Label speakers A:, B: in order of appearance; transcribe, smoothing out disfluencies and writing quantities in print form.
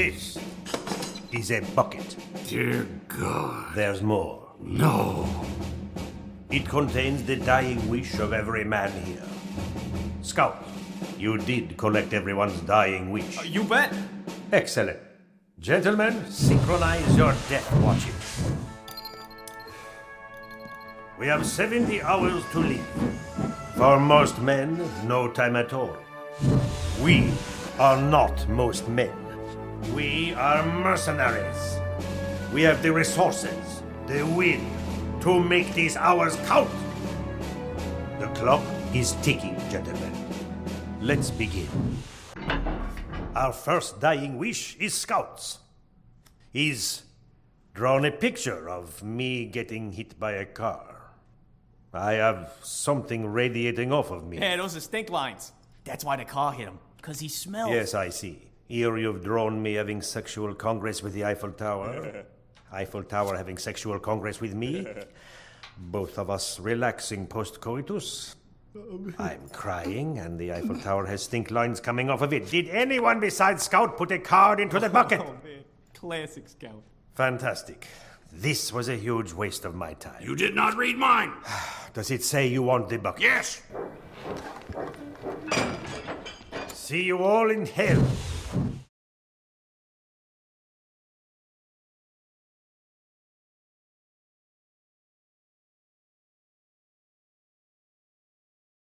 A: This is a bucket.
B: Dear God.
A: There's more.
B: No.
A: It contains the dying wish of every man here. Scout, you did collect everyone's dying wish.
C: You bet.
A: Excellent. Gentlemen, synchronize your death watches. We have 70 hours to live. For most men, no time at all. We are not most men. We are mercenaries. We have the resources, the will, to make these hours count. The clock is ticking, gentlemen. Let's begin. Our first dying wish is Scout's. He's drawn a picture of me getting hit by a car. I have something radiating off of me.
C: Yeah, those are stink lines. That's why the car hit him. Because he smells.
A: Yes, I see. Here you've drawn me having sexual congress with the Eiffel Tower. Eiffel Tower having sexual congress with me. Both of us relaxing post-coitus. I'm crying, and the Eiffel Tower has stink lines coming off of it. Did anyone besides Scout put a card into the bucket?
C: Oh, man. Classic Scout.
A: Fantastic. This was a huge waste of my time.
B: You did not read mine.
A: Does it say you want the bucket?
B: Yes.
A: See you all in hell.